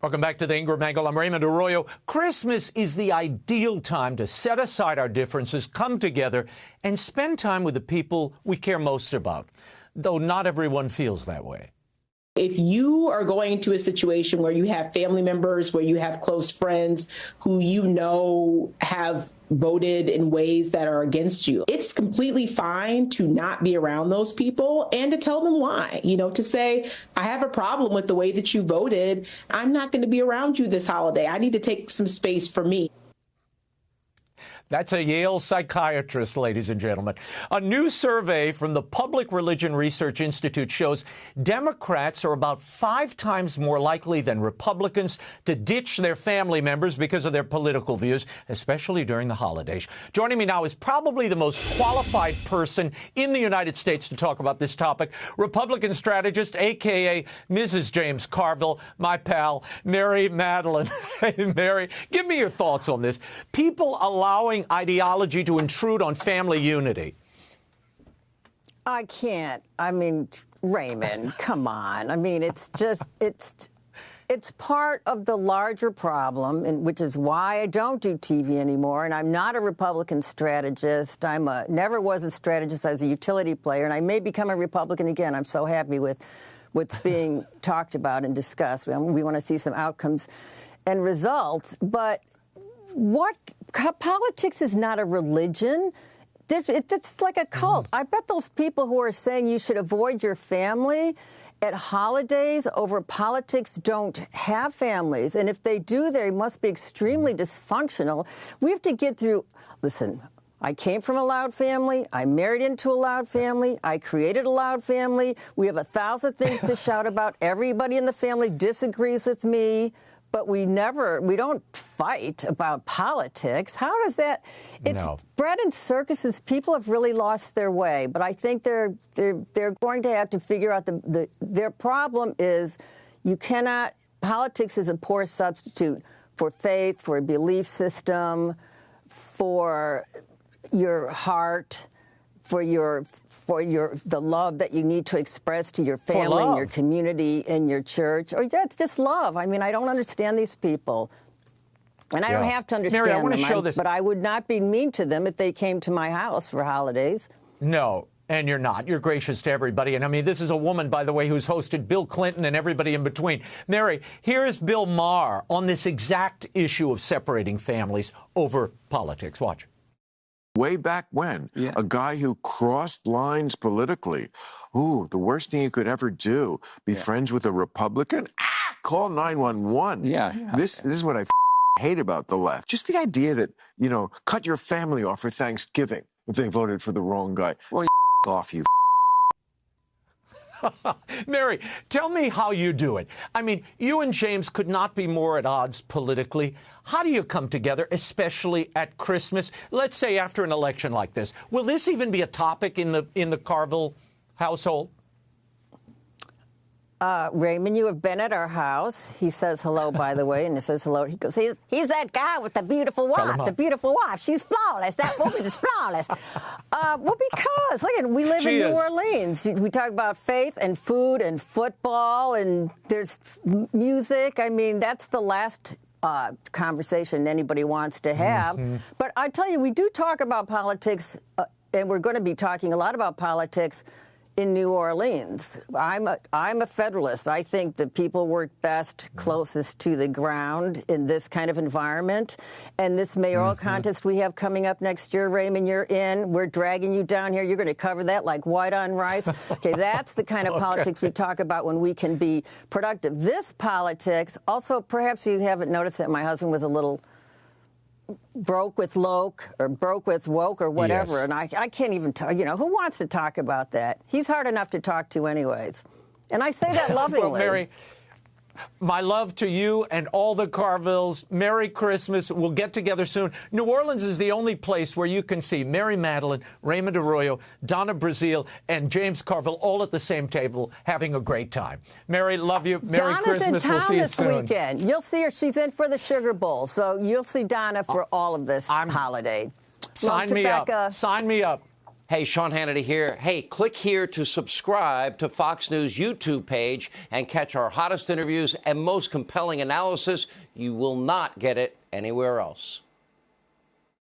Welcome back to the Ingraham Angle. I'm Raymond Arroyo. Christmas is the ideal time to set aside our differences, come together, and spend time with the people we care most about, though not everyone feels that way. If you are going into a situation where you have family members, where you have close friends who you know have voted in ways that are against you, it's completely fine to not be around those people and to tell them why. To say, I have a problem with the way that you voted. I'm not going to be around you this holiday. I need to take some space for me. That's a Yale psychiatrist, ladies and gentlemen. A new survey from the Public Religion Research Institute shows Democrats are about 5 times more likely than Republicans to ditch their family members because of their political views, especially during the holidays. Joining me now is probably the most qualified person in the United States to talk about this topic, Republican strategist, a.k.a. Mrs. James Carville, my pal, Mary Matalin. Hey, Mary, give me your thoughts on this. People allowing ideology to intrude on family unity. I can't. I mean, Raymond, come on. I mean, it's just, it's part of the larger problem, and which is why I don't do TV anymore, and I'm not a Republican strategist. Never was a strategist. I was a utility player, and I may become a Republican again. I'm so happy with what's being talked about and discussed. We want to see some outcomes and results, but politics is not a religion. It's like a cult. I bet those people who are saying you should avoid your family at holidays over politics don't have families. And if they do, they must be extremely dysfunctional. We have to get through, listen, I came from a loud family. I married into a loud family. I created a loud family. We have 1,000 things to shout about. Everybody in the family disagrees with me. But we don't fight about politics. How does that? It's bread and circuses. People have really lost their way. But I think they're going to have to figure out their problem is politics is a poor substitute for faith, for a belief system, for your heart, for the love that you need to express to your family and your community and your church. Or that's just love. I mean, I don't understand these people. And I don't have to understand Mary, I want them. to show this. But I would not be mean to them if they came to my house for holidays. No, and you're not. You're gracious to everybody. And I mean, this is a woman, by the way, who's hosted Bill Clinton and everybody in between. Mary, here's Bill Maher on this exact issue of separating families over politics. Watch. Way back when, a guy who crossed lines politically. Ooh, the worst thing you could ever do, be friends with a Republican? Call 911. This is what I hate about the left. Just the idea that, cut your family off for Thanksgiving if they voted for the wrong guy. Well, off, you. Mary, tell me how you do it. I mean, you and James could not be more at odds politically. How do you come together, especially at Christmas? Let's say after an election like this. Will this even be a topic in the Carville household? Raymond, you have been at our house. He says hello, by the way, and he says hello. He goes, he's that guy with the beautiful wife. The beautiful wife. She's flawless. That woman is flawless. Well, because, look, we live in New Orleans. We talk about faith and food and football, and there's music. I mean, that's the last conversation anybody wants to have. But I tell you, we do talk about politics, and we're going to be talking a lot about politics in New Orleans. I'm a Federalist. I think that people work best closest to the ground in this kind of environment. And this mayoral contest we have coming up next year, Raymond, you're in. We're dragging you down here. You're going to cover that like white on rice. Okay, that's the kind of politics we talk about when we can be productive. This politics, also, perhaps you haven't noticed that my husband was a little broke with Loke or broke with woke or whatever. And I can't even talk, who wants to talk about that? He's hard enough to talk to anyways. And I say that lovingly. Well, Mary, my love to you and all the Carvilles. Merry Christmas. We'll get together soon. New Orleans is the only place where you can see Mary Matalin, Raymond Arroyo, Donna Brazile, and James Carville all at the same table having a great time. Mary, love you. Merry Christmas. We'll see you soon. Donna's in town this weekend. You'll see her. She's in for the Sugar Bowl. So you'll see Donna for all of this holiday. Sign me up. Sign me up. Hey, Sean Hannity here. Hey, click here to subscribe to Fox News YouTube page and catch our hottest interviews and most compelling analysis. You will not get it anywhere else.